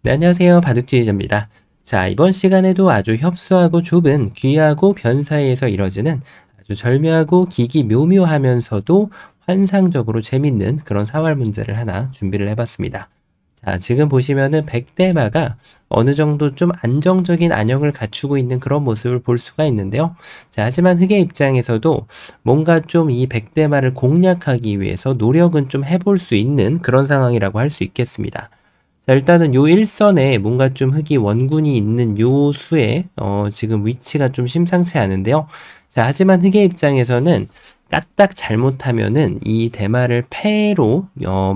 네, 안녕하세요. 바둑지휘자입니다. 자, 이번 시간에도 아주 협소하고 좁은 귀하고 변 사이에서 이뤄지는 아주 절묘하고 기기묘묘하면서도 환상적으로 재밌는 그런 사활 문제를 하나 준비를 해봤습니다. 자, 지금 보시면은 백대마가 어느 정도 좀 안정적인 안형을 갖추고 있는 그런 모습을 볼 수가 있는데요. 자, 하지만 흑의 입장에서도 뭔가 좀 이 백대마를 공략하기 위해서 노력은 좀 해볼 수 있는 그런 상황이라고 할 수 있겠습니다. 자, 일단은 요 일선에 뭔가 좀 흑이 원군이 있는 요 수에 지금 위치가 좀 심상치 않은데요. 자, 하지만 흑의 입장에서는 까딱 잘못하면은 이 대마를 패로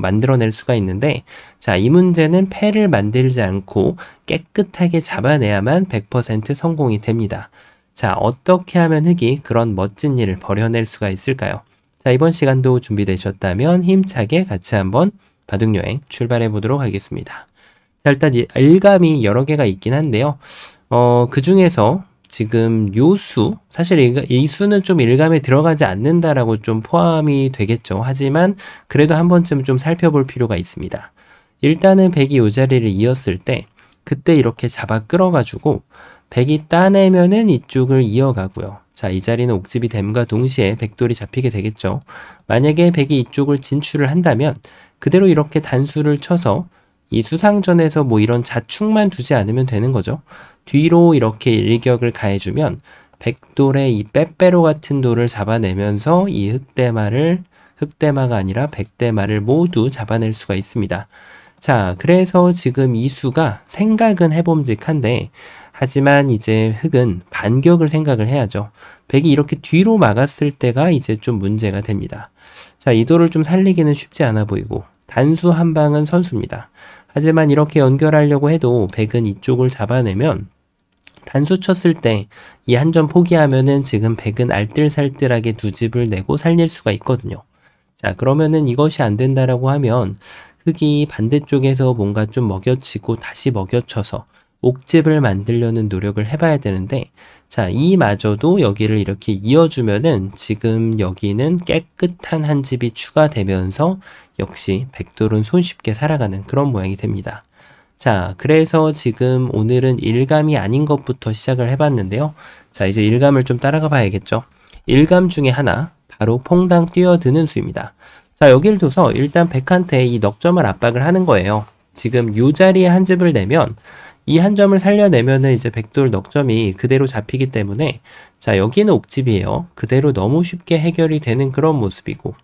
만들어낼 수가 있는데, 자, 이 문제는 패를 만들지 않고 깨끗하게 잡아내야만 100% 성공이 됩니다. 자, 어떻게 하면 흑이 그런 멋진 일을 벌여낼 수가 있을까요? 자, 이번 시간도 준비되셨다면 힘차게 같이 한번 바둑여행 출발해 보도록 하겠습니다. 자, 일단 일감이 여러 개가 있긴 한데요. 그 중에서 지금 요 수, 사실 이 수는 좀 일감에 들어가지 않는다라고 좀 포함이 되겠죠. 하지만 그래도 한 번쯤 좀 살펴볼 필요가 있습니다. 일단은 백이 요 자리를 이었을 때 그때 이렇게 잡아 끌어가지고 백이 따내면은 이쪽을 이어가고요. 자, 이 자리는 옥집이 됨과 동시에 백돌이 잡히게 되겠죠. 만약에 백이 이쪽을 진출을 한다면 그대로 이렇게 단수를 쳐서 이 수상전에서 뭐 이런 자축만 두지 않으면 되는 거죠. 뒤로 이렇게 일격을 가해주면 백돌의 이 빼빼로 같은 돌을 잡아내면서 이 흑대마가 아니라 백대마를 모두 잡아낼 수가 있습니다. 자, 그래서 지금 이 수가 생각은 해봄직한데, 하지만 이제 흑은 반격을 생각을 해야죠. 백이 이렇게 뒤로 막았을 때가 이제 좀 문제가 됩니다. 자, 이 돌을 좀 살리기는 쉽지 않아 보이고 단수 한 방은 선수입니다. 하지만 이렇게 연결하려고 해도 백은 이쪽을 잡아내면 단수 쳤을 때 이 한 점 포기하면은 지금 백은 알뜰살뜰하게 두 집을 내고 살릴 수가 있거든요. 자, 그러면은 이것이 안 된다라고 하면 흑이 반대쪽에서 뭔가 좀 먹여치고 다시 먹여쳐서 옥집을 만들려는 노력을 해봐야 되는데, 자, 이마저도 여기를 이렇게 이어주면은 지금 여기는 깨끗한 한 집이 추가되면서 역시 백돌은 손쉽게 살아가는 그런 모양이 됩니다. 자, 그래서 지금 오늘은 일감이 아닌 것부터 시작을 해봤는데요. 자, 이제 일감을 좀 따라가 봐야겠죠. 일감 중에 하나, 바로 퐁당 뛰어드는 수입니다. 자, 여기를 둬서 일단 백한테 이 넉점을 압박을 하는 거예요. 지금 요 자리에 한 집을 내면 이 한 점을 살려내면은 이제 백돌 넉점이 그대로 잡히기 때문에, 자, 여기는 옥집이에요. 그대로 너무 쉽게 해결이 되는 그런 모습이고,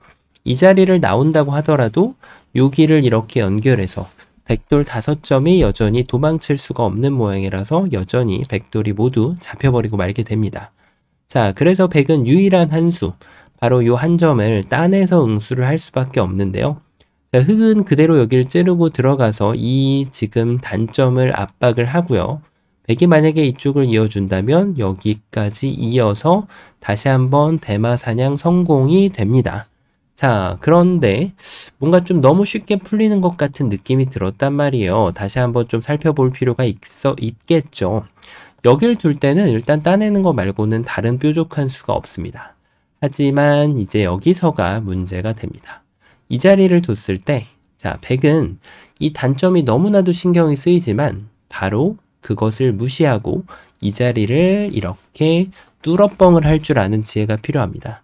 이 자리를 나온다고 하더라도 여기를 이렇게 연결해서 백돌 5점이 여전히 도망칠 수가 없는 모양이라서 여전히 백돌이 모두 잡혀버리고 말게 됩니다. 자, 그래서 백은 유일한 한 수, 바로 요 한 점을 따내서 응수를 할 수밖에 없는데요. 자, 흑은 그대로 여기를 찌르고 들어가서 이 지금 단점을 압박을 하고요. 백이 만약에 이쪽을 이어준다면 여기까지 이어서 다시 한번 대마 사냥 성공이 됩니다. 자, 그런데 뭔가 좀 너무 쉽게 풀리는 것 같은 느낌이 들었단 말이에요. 다시 한번 좀 살펴볼 필요가 있겠죠. 여길 둘 때는 일단 따내는 거 말고는 다른 뾰족한 수가 없습니다. 하지만 이제 여기서가 문제가 됩니다. 이 자리를 뒀을 때, 자, 백은 이 단점이 너무나도 신경이 쓰이지만 바로 그것을 무시하고 이 자리를 이렇게 뚫어뻥을 할 줄 아는 지혜가 필요합니다.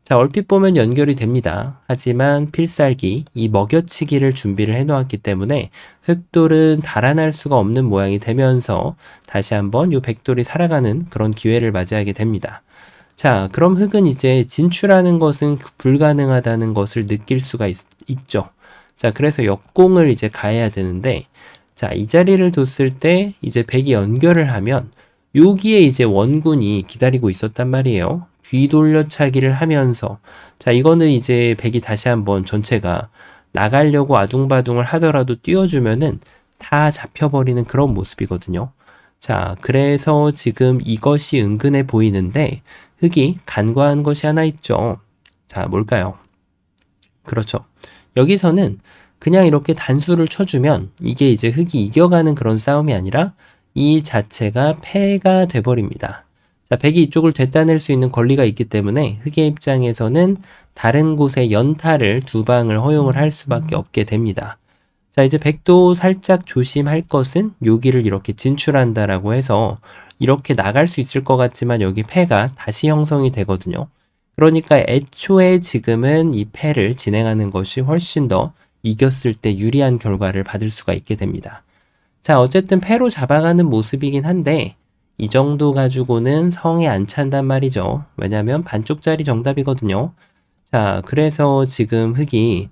자, 얼핏 보면 연결이 됩니다. 하지만 필살기, 이 먹여치기를 준비를 해놓았기 때문에 흑돌은 달아날 수가 없는 모양이 되면서 다시 한번 이 백돌이 살아가는 그런 기회를 맞이하게 됩니다. 자, 그럼 흑은 이제 진출하는 것은 불가능하다는 것을 느낄 수가 있죠. 자, 그래서 역공을 이제 가해야 되는데, 자, 이 자리를 뒀을 때 이제 백이 연결을 하면 여기에 이제 원군이 기다리고 있었단 말이에요. 뒤돌려차기를 하면서, 자, 이거는 이제 백이 다시 한번 전체가 나가려고 아둥바둥을 하더라도 띄워주면은 다 잡혀버리는 그런 모습이거든요. 자, 그래서 지금 이것이 은근해 보이는데 흑이 간과한 것이 하나 있죠. 자, 뭘까요? 그렇죠. 여기서는 그냥 이렇게 단수를 쳐주면 이게 이제 흑이 이겨가는 그런 싸움이 아니라 이 자체가 패가 돼버립니다. 자, 백이 이쪽을 되따낼 수 있는 권리가 있기 때문에 흑의 입장에서는 다른 곳에 연타를 두 방을 허용을 할 수밖에 없게 됩니다. 자, 이제 백도 살짝 조심할 것은 여기를 이렇게 진출한다라고 해서 이렇게 나갈 수 있을 것 같지만 여기 패가 다시 형성이 되거든요. 그러니까 애초에 지금은 이 패를 진행하는 것이 훨씬 더 이겼을 때 유리한 결과를 받을 수가 있게 됩니다. 자, 어쨌든 패로 잡아가는 모습이긴 한데 이 정도 가지고는 성에 안 찬단 말이죠. 왜냐하면 반쪽짜리 정답이거든요. 자, 그래서 지금 흑이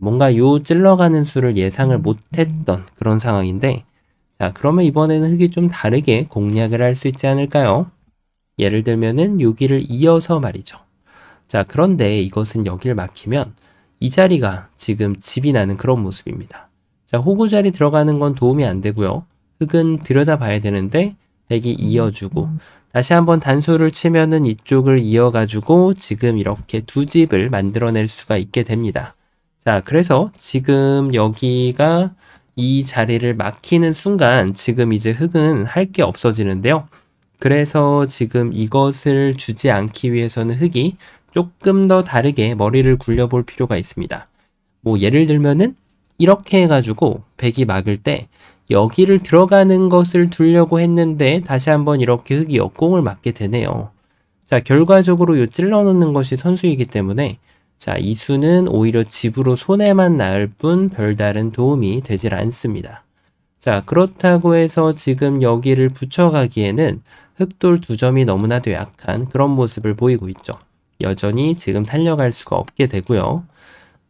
뭔가 요 찔러가는 수를 예상을 못했던 그런 상황인데, 자, 그러면 이번에는 흑이 좀 다르게 공략을 할 수 있지 않을까요? 예를 들면은 여기를 이어서 말이죠. 자, 그런데 이것은 여기를 막히면 이 자리가 지금 집이 나는 그런 모습입니다. 자, 호구 자리 들어가는 건 도움이 안 되고요. 흑은 들여다봐야 되는데 백이 이어주고 다시 한번 단수를 치면은 이쪽을 이어가지고 지금 이렇게 두 집을 만들어낼 수가 있게 됩니다. 자, 그래서 지금 여기가 이 자리를 막히는 순간 지금 이제 흑은 할 게 없어지는데요. 그래서 지금 이것을 주지 않기 위해서는 흑이 조금 더 다르게 머리를 굴려볼 필요가 있습니다. 뭐 예를 들면은 이렇게 해가지고 백이 막을 때 여기를 들어가는 것을 두려고 했는데 다시 한번 이렇게 흑이 역공을 맞게 되네요. 자, 결과적으로 요 찔러 넣는 것이 선수이기 때문에 자, 이 수는 오히려 집으로 손해만 나을 뿐 별다른 도움이 되질 않습니다. 자, 그렇다고 해서 지금 여기를 붙여가기에는 흑돌 2점이 너무나도 약한 그런 모습을 보이고 있죠. 여전히 지금 살려갈 수가 없게 되고요.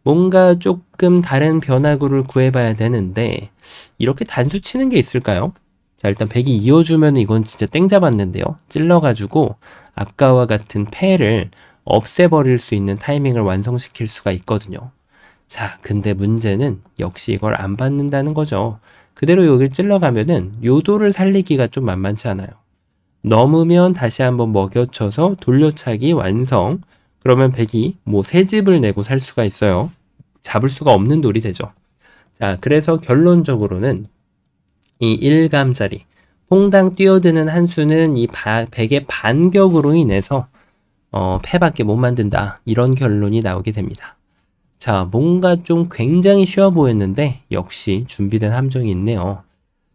뭔가 조금 다른 변화구를 구해봐야 되는데 이렇게 단수 치는 게 있을까요? 자, 일단 백이 이어주면 이건 진짜 땡 잡았는데요. 찔러가지고 아까와 같은 패를 없애버릴 수 있는 타이밍을 완성시킬 수가 있거든요. 자, 근데 문제는 역시 이걸 안 받는다는 거죠. 그대로 여길 찔러가면은 요도를 살리기가 좀 만만치 않아요. 넘으면 다시 한번 먹여쳐서 돌려차기 완성. 그러면 백이 뭐 새 집을 내고 살 수가 있어요. 잡을 수가 없는 돌이 되죠. 자, 그래서 결론적으로는 이 1감짜리 퐁당 뛰어드는 한 수는 이 백의 반격으로 인해서 패밖에 못 만든다. 이런 결론이 나오게 됩니다. 자, 뭔가 좀 굉장히 쉬워 보였는데 역시 준비된 함정이 있네요.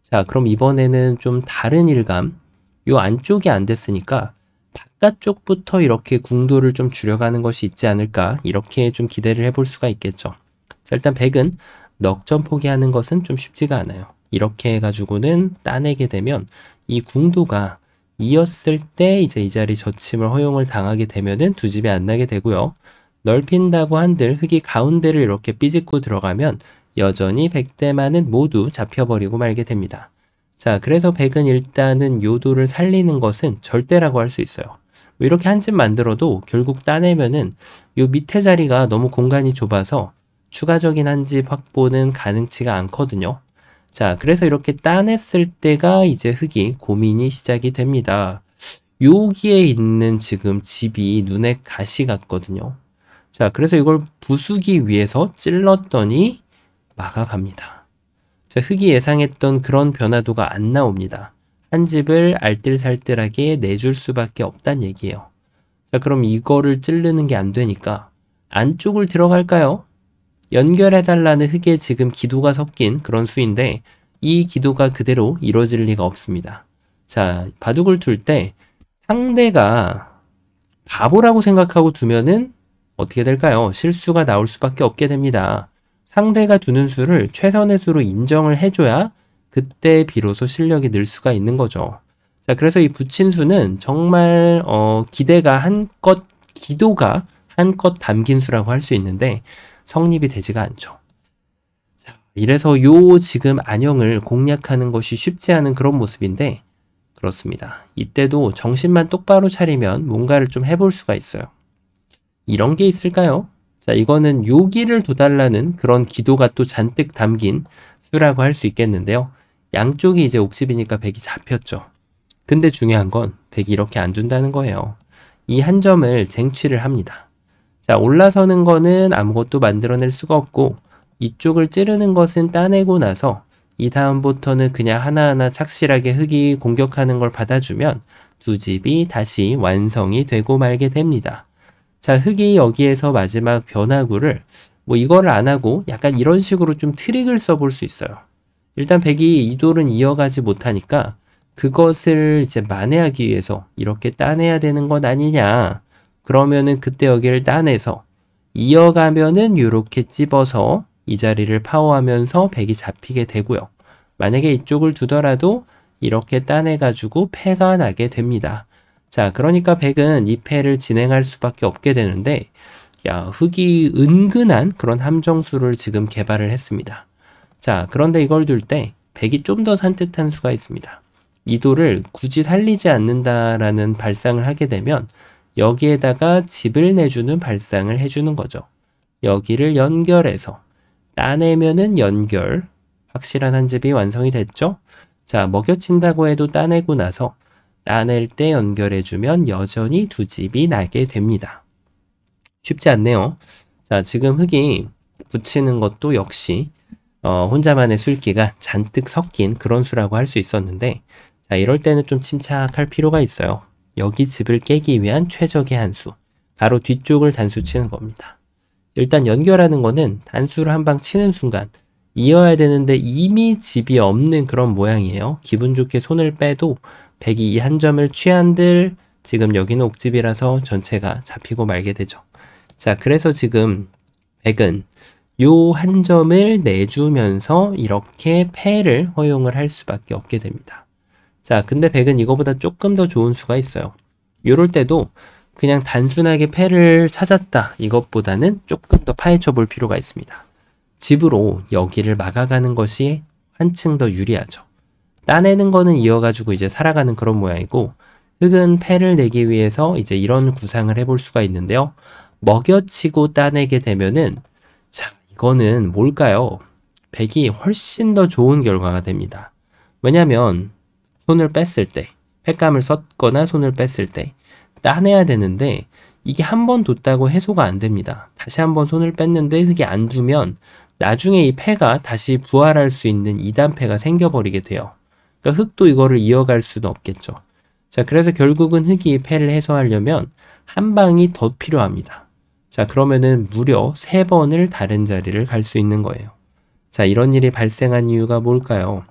자, 그럼 이번에는 좀 다른 일감. 요 안쪽이 안 됐으니까 바깥쪽부터 이렇게 궁도를 좀 줄여가는 것이 있지 않을까. 이렇게 좀 기대를 해볼 수가 있겠죠. 자, 일단 백은 넉점 포기하는 것은 좀 쉽지가 않아요. 이렇게 해가지고는 따내게 되면 이 궁도가 이었을 때 이제 이 자리 저침을 허용을 당하게 되면은 두 집이 안 나게 되고요. 넓힌다고 한들 흑이 가운데를 이렇게 삐집고 들어가면 여전히 백대만은 모두 잡혀버리고 말게 됩니다. 자, 그래서 백은 일단은 요도를 살리는 것은 절대라고 할 수 있어요. 이렇게 한 집 만들어도 결국 따내면은 요 밑에 자리가 너무 공간이 좁아서 추가적인 한 집 확보는 가능치가 않거든요. 자, 그래서 이렇게 따냈을 때가 이제 흑이 고민이 시작이 됩니다. 여기에 있는 지금 집이 눈에 가시 같거든요. 자, 그래서 이걸 부수기 위해서 찔렀더니 막아갑니다. 자, 흑이 예상했던 그런 변화도가 안 나옵니다. 한 집을 알뜰살뜰하게 내줄 수밖에 없단 얘기예요. 자, 그럼 이거를 찌르는 게 안 되니까 안쪽을 들어갈까요? 연결해달라는 흑의 지금 기도가 섞인 그런 수인데 이 기도가 그대로 이루어질 리가 없습니다. 자, 바둑을 둘 때 상대가 바보라고 생각하고 두면은 어떻게 될까요? 실수가 나올 수밖에 없게 됩니다. 상대가 두는 수를 최선의 수로 인정을 해줘야 그때 비로소 실력이 늘 수가 있는 거죠. 자, 그래서 이 붙인 수는 정말 기도가 한껏 담긴 수라고 할 수 있는데 성립이 되지가 않죠. 자, 이래서 요 지금 안형을 공략하는 것이 쉽지 않은 그런 모습인데 그렇습니다. 이때도 정신만 똑바로 차리면 뭔가를 좀 해볼 수가 있어요. 이런 게 있을까요? 자, 이거는 요기를 둬달라는 그런 기도가 또 잔뜩 담긴 수라고 할 수 있겠는데요. 양쪽이 이제 옥집이니까 백이 잡혔죠. 근데 중요한 건 백이 이렇게 안 준다는 거예요. 이 한 점을 쟁취를 합니다. 자, 올라서는 거는 아무것도 만들어낼 수가 없고 이쪽을 찌르는 것은 따내고 나서 이 다음부터는 그냥 하나하나 착실하게 흑이 공격하는 걸 받아주면 두 집이 다시 완성이 되고 말게 됩니다. 자, 흑이 여기에서 마지막 변화구를 뭐 이거를 안 하고 약간 이런 식으로 좀 트릭을 써볼 수 있어요. 일단 백이 이 돌은 이어가지 못하니까 그것을 이제 만회하기 위해서 이렇게 따내야 되는 것 아니냐. 그러면은 그때 여기를 따내서 이어가면은 이렇게 찝어서 이 자리를 파워하면서 백이 잡히게 되고요. 만약에 이쪽을 두더라도 이렇게 따내가지고 패가 나게 됩니다. 자, 그러니까 백은 이 패를 진행할 수밖에 없게 되는데, 야, 흑이 은근한 그런 함정수를 지금 개발을 했습니다. 자, 그런데 이걸 둘 때 백이 좀 더 산뜻한 수가 있습니다. 이 돌을 굳이 살리지 않는다라는 발상을 하게 되면 여기에다가 집을 내주는 발상을 해주는 거죠. 여기를 연결해서 따내면은 연결, 확실한 한 집이 완성이 됐죠? 자, 먹여친다고 해도 따내고 나서 따낼 때 연결해주면 여전히 두 집이 나게 됩니다. 쉽지 않네요. 자, 지금 흑이 붙이는 것도 역시 혼자만의 술기가 잔뜩 섞인 그런 수라고 할 수 있었는데, 자, 이럴 때는 좀 침착할 필요가 있어요. 여기 집을 깨기 위한 최적의 한 수, 바로 뒤쪽을 단수 치는 겁니다. 일단 연결하는 거는 단수를 한 방 치는 순간 이어야 되는데 이미 집이 없는 그런 모양이에요. 기분 좋게 손을 빼도 백이 이 한 점을 취한들 지금 여기는 옥집이라서 전체가 잡히고 말게 되죠. 자, 그래서 지금 백은 요 한 점을 내주면서 이렇게 패를 허용을 할 수밖에 없게 됩니다. 자, 근데 백은 이거보다 조금 더 좋은 수가 있어요. 요럴 때도 그냥 단순하게 패를 찾았다 이것보다는 조금 더 파헤쳐 볼 필요가 있습니다. 집으로 여기를 막아가는 것이 한층 더 유리하죠. 따내는 거는 이어가지고 이제 살아가는 그런 모양이고, 흑은 패를 내기 위해서 이제 이런 구상을 해볼 수가 있는데요. 먹여치고 따내게 되면은, 자, 이거는 뭘까요? 백이 훨씬 더 좋은 결과가 됩니다. 왜냐면 손을 뺐을 때, 패감을 썼거나 손을 뺐을 때 따내야 되는데 이게 한 번 뒀다고 해소가 안 됩니다. 다시 한번 손을 뺐는데 흑이 안 두면 나중에 이 패가 다시 부활할 수 있는 2단패가 생겨버리게 돼요. 그러니까 흑도 이거를 이어갈 수는 없겠죠. 자, 그래서 결국은 흑이 패를 해소하려면 한 방이 더 필요합니다. 자, 그러면은 무려 3번을 다른 자리를 갈 수 있는 거예요. 자, 이런 일이 발생한 이유가 뭘까요?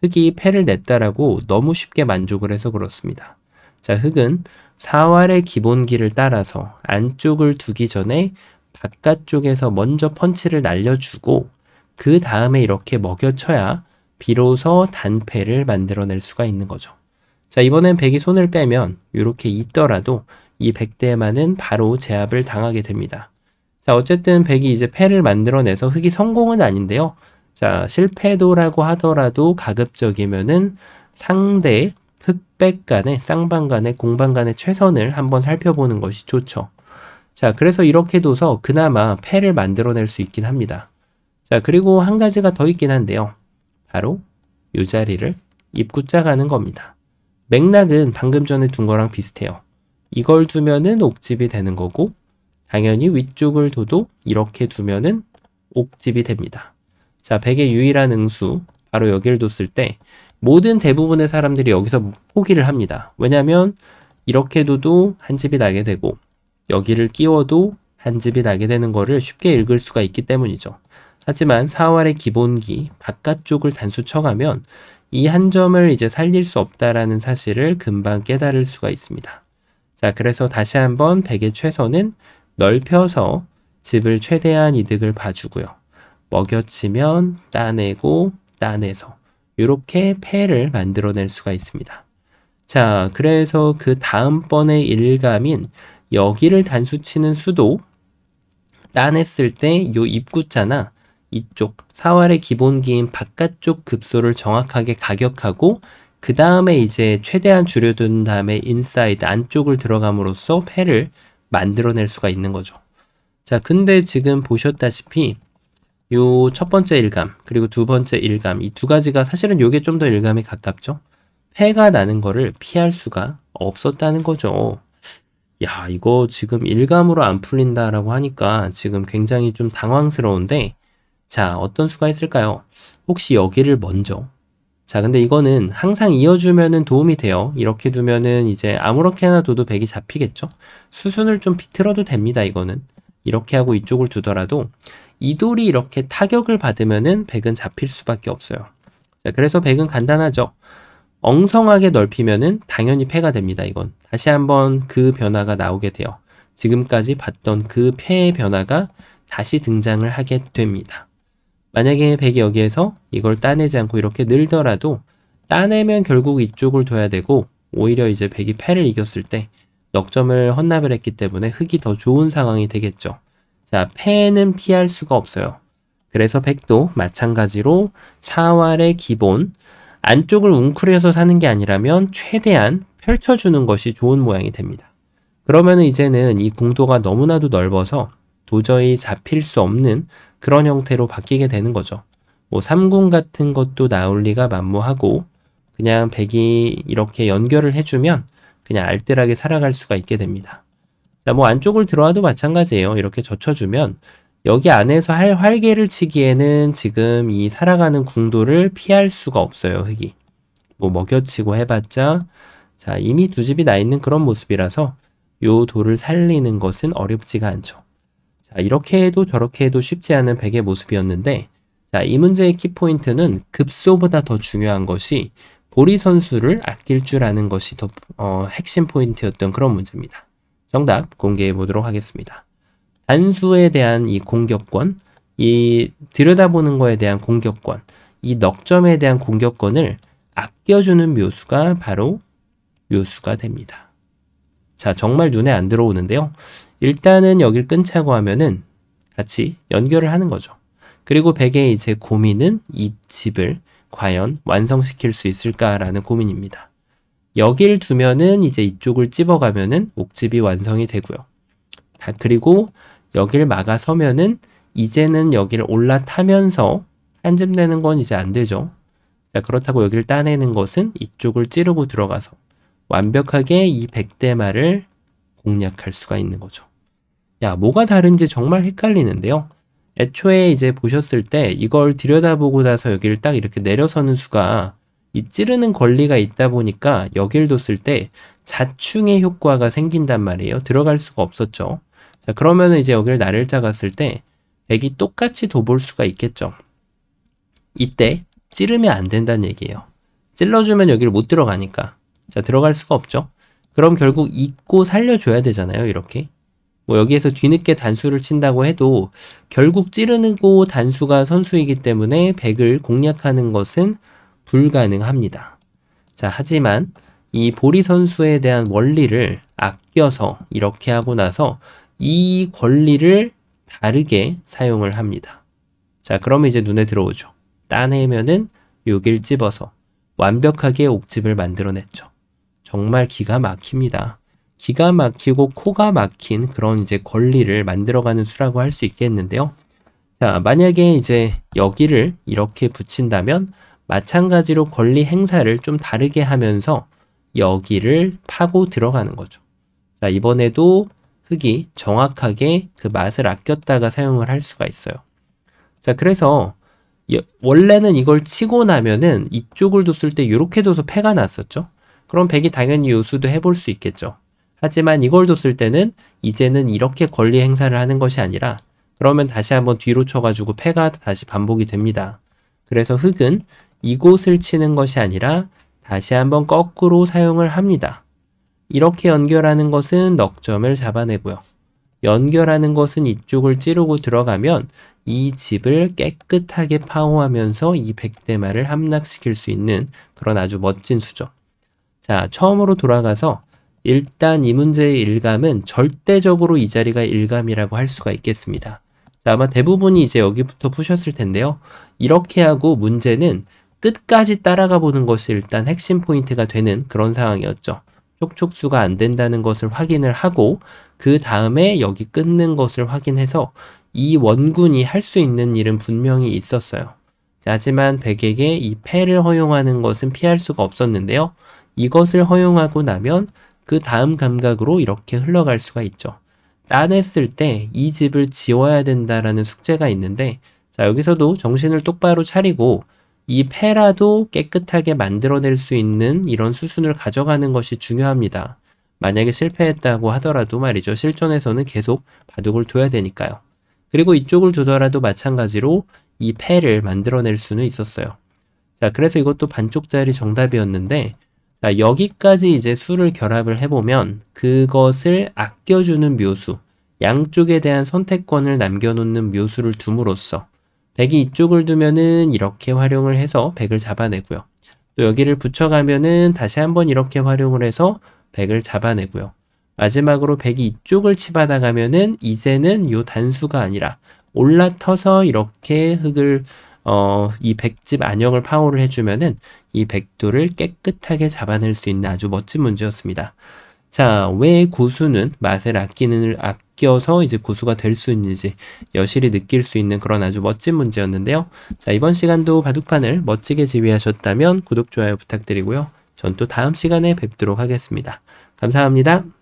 흑이 패를 냈다라고 너무 쉽게 만족을 해서 그렇습니다. 자, 흑은 사활의 기본기를 따라서 안쪽을 두기 전에 바깥쪽에서 먼저 펀치를 날려주고 그 다음에 이렇게 먹여쳐야 비로소 단패를 만들어낼 수가 있는 거죠. 자, 이번엔 백이 손을 빼면 이렇게 있더라도 이 백대만은 바로 제압을 당하게 됩니다. 자, 어쨌든 백이 이제 패를 만들어내서 흑이 성공은 아닌데요. 자, 실패도라고 하더라도 가급적이면은 상대 흑백 간의 쌍방 간의 공방 간의 최선을 한번 살펴보는 것이 좋죠. 자, 그래서 이렇게 둬서 그나마 패를 만들어낼 수 있긴 합니다. 자, 그리고 한 가지가 더 있긴 한데요. 바로 이 자리를 입구자 가는 겁니다. 맥락은 방금 전에 둔 거랑 비슷해요. 이걸 두면은 옥집이 되는 거고, 당연히 위쪽을 둬도 이렇게 두면은 옥집이 됩니다. 자, 백의 유일한 응수, 바로 여기를 뒀을 때 모든 대부분의 사람들이 여기서 포기를 합니다. 왜냐하면 이렇게 둬도 한 집이 나게 되고 여기를 끼워도 한 집이 나게 되는 거를 쉽게 읽을 수가 있기 때문이죠. 하지만 사활의 기본기, 바깥쪽을 단수 쳐가면 이 한 점을 이제 살릴 수 없다라는 사실을 금방 깨달을 수가 있습니다. 자, 그래서 다시 한번 백의 최선은 넓혀서 집을 최대한 이득을 봐주고요. 먹여치면 따내고 따내서 이렇게 패를 만들어낼 수가 있습니다. 자, 그래서 그 다음번의 일감인 여기를 단수치는 수도 따냈을 때 요 입구자나 이쪽 사활의 기본기인 바깥쪽 급소를 정확하게 가격하고 그 다음에 이제 최대한 줄여둔 다음에 인사이드 안쪽을 들어감으로써 패를 만들어낼 수가 있는 거죠. 자, 근데 지금 보셨다시피 요 첫 번째 일감 그리고 두 번째 일감 이 두 가지가 사실은 요게 좀 더 일감에 가깝죠. 패가 나는 거를 피할 수가 없었다는 거죠. 야, 이거 지금 일감으로 안 풀린다라고 하니까 지금 굉장히 좀 당황스러운데, 자, 어떤 수가 있을까요? 혹시 여기를 먼저, 자, 근데 이거는 항상 이어주면은 도움이 돼요. 이렇게 두면은 이제 아무렇게나 둬도 백이 잡히겠죠. 수순을 좀 비틀어도 됩니다. 이거는 이렇게 하고 이쪽을 두더라도 이 돌이 이렇게 타격을 받으면은 백은 잡힐 수밖에 없어요. 자, 그래서 백은 간단하죠. 엉성하게 넓히면은 당연히 패가 됩니다. 이건 다시 한번 그 변화가 나오게 돼요. 지금까지 봤던 그 패의 변화가 다시 등장을 하게 됩니다. 만약에 백이 여기에서 이걸 따내지 않고 이렇게 늘더라도 따내면 결국 이쪽을 둬야 되고, 오히려 이제 백이 패를 이겼을 때 넉점을 헌납을 했기 때문에 흙이 더 좋은 상황이 되겠죠. 자, 패는 피할 수가 없어요. 그래서 백도 마찬가지로 사활의 기본, 안쪽을 웅크려서 사는 게 아니라면 최대한 펼쳐주는 것이 좋은 모양이 됩니다. 그러면 이제는 이 공도가 너무나도 넓어서 도저히 잡힐 수 없는 그런 형태로 바뀌게 되는 거죠. 뭐 삼궁 같은 것도 나올 리가 만무하고, 그냥 백이 이렇게 연결을 해주면 그냥 알뜰하게 살아갈 수가 있게 됩니다. 자, 뭐 안쪽을 들어와도 마찬가지예요. 이렇게 젖혀주면 여기 안에서 할 활개를 치기에는 지금 이 살아가는 궁도를 피할 수가 없어요. 흙이 뭐 먹여치고 해봤자, 자, 이미 두 집이 나 있는 그런 모습이라서 요 돌을 살리는 것은 어렵지가 않죠. 자, 이렇게 해도 저렇게 해도 쉽지 않은 백의 모습이었는데, 자, 이 문제의 키포인트는 급소보다 더 중요한 것이 보리 선수를 아낄 줄 아는 것이 더 핵심 포인트였던 그런 문제입니다. 정답 공개해 보도록 하겠습니다. 단수에 대한 이 공격권, 이 들여다보는 거에 대한 공격권, 이 넉점에 대한 공격권을 아껴주는 묘수가 바로 묘수가 됩니다. 자, 정말 눈에 안 들어오는데요. 일단은 여길 끊자고 하면은 같이 연결을 하는 거죠. 그리고 백의 이제 고민은 이 집을 과연 완성시킬 수 있을까라는 고민입니다. 여길 두면은 이제 이쪽을 찝어가면은 옥집이 완성이 되고요. 그리고 여길 막아서면은 이제는 여기를 올라타면서 한 집 내는 건 이제 안 되죠. 자, 그렇다고 여기를 따내는 것은 이쪽을 찌르고 들어가서 완벽하게 이 백대마를 공략할 수가 있는 거죠. 야, 뭐가 다른지 정말 헷갈리는데요. 애초에 이제 보셨을 때 이걸 들여다보고 나서 여기를 딱 이렇게 내려서는 수가 이 찌르는 권리가 있다 보니까 여길 뒀을 때 자충의 효과가 생긴단 말이에요. 들어갈 수가 없었죠. 자, 그러면 이제 여기를 나를 짜갔을 때 백이 똑같이 둬볼 수가 있겠죠. 이때 찌르면 안 된다는 얘기예요. 찔러주면 여기를 못 들어가니까. 자, 들어갈 수가 없죠. 그럼 결국 잇고 살려줘야 되잖아요. 이렇게. 뭐 여기에서 뒤늦게 단수를 친다고 해도 결국 찌르고 단수가 선수이기 때문에 백을 공략하는 것은 불가능합니다. 자, 하지만 이 보리 선수에 대한 원리를 아껴서 이렇게 하고 나서 이 권리를 다르게 사용을 합니다. 자, 그러면 이제 눈에 들어오죠. 따내면은 여길 찝어서 완벽하게 옥집을 만들어냈죠. 정말 기가 막힙니다. 기가 막히고 코가 막힌 그런 이제 권리를 만들어가는 수라고 할 수 있겠는데요. 자, 만약에 이제 여기를 이렇게 붙인다면 마찬가지로 권리 행사를 좀 다르게 하면서 여기를 파고 들어가는 거죠. 자, 이번에도 흙이 정확하게 그 맛을 아꼈다가 사용을 할 수가 있어요. 자, 그래서 원래는 이걸 치고 나면은 이쪽을 뒀을 때 이렇게 둬서 패가 났었죠. 그럼 백이 당연히 요수도 해볼 수 있겠죠. 하지만 이걸 뒀을 때는 이제는 이렇게 권리 행사를 하는 것이 아니라 그러면 다시 한번 뒤로 쳐가지고 패가 다시 반복이 됩니다. 그래서 흙은 이곳을 치는 것이 아니라 다시 한번 거꾸로 사용을 합니다. 이렇게 연결하는 것은 넉점을 잡아내고요. 연결하는 것은 이쪽을 찌르고 들어가면 이 집을 깨끗하게 파호하면서 이 백대마를 함락시킬 수 있는 그런 아주 멋진 수죠. 자, 처음으로 돌아가서 일단 이 문제의 일감은 절대적으로 이 자리가 일감이라고 할 수가 있겠습니다. 자, 아마 대부분이 이제 여기부터 푸셨을 텐데요. 이렇게 하고 문제는 끝까지 따라가 보는 것이 일단 핵심 포인트가 되는 그런 상황이었죠. 촉촉수가 안 된다는 것을 확인을 하고 그 다음에 여기 끊는 것을 확인해서 이 원군이 할 수 있는 일은 분명히 있었어요. 자, 하지만 백에게 이 패를 허용하는 것은 피할 수가 없었는데요. 이것을 허용하고 나면 그 다음 감각으로 이렇게 흘러갈 수가 있죠. 따냈을 때 이 집을 지워야 된다라는 숙제가 있는데, 자, 여기서도 정신을 똑바로 차리고 이 패라도 깨끗하게 만들어낼 수 있는 이런 수순을 가져가는 것이 중요합니다. 만약에 실패했다고 하더라도 말이죠. 실전에서는 계속 바둑을 둬야 되니까요. 그리고 이쪽을 두더라도 마찬가지로 이 패를 만들어낼 수는 있었어요. 자, 그래서 이것도 반쪽짜리 정답이었는데, 자, 여기까지 이제 수를 결합을 해보면 그것을 아껴주는 묘수, 양쪽에 대한 선택권을 남겨놓는 묘수를 둠으로써 100이 이쪽을 두면은 이렇게 활용을 해서 100을 잡아내고요. 또 여기를 붙여가면은 다시 한번 이렇게 활용을 해서 100을 잡아내고요. 마지막으로 100이 이쪽을 치받아가면은 이제는 요 단수가 아니라 올라터서 이렇게 흙을 이 100집 안형을 파호를 해주면은 이 100도를 깨끗하게 잡아낼 수 있는 아주 멋진 문제였습니다. 자, 왜 고수는 맛을 아껴서 이제 고수가 될 수 있는지 여실히 느낄 수 있는 그런 아주 멋진 문제였는데요. 자, 이번 시간도 바둑판을 멋지게 지휘하셨다면 구독, 좋아요 부탁드리고요. 전 또 다음 시간에 뵙도록 하겠습니다. 감사합니다.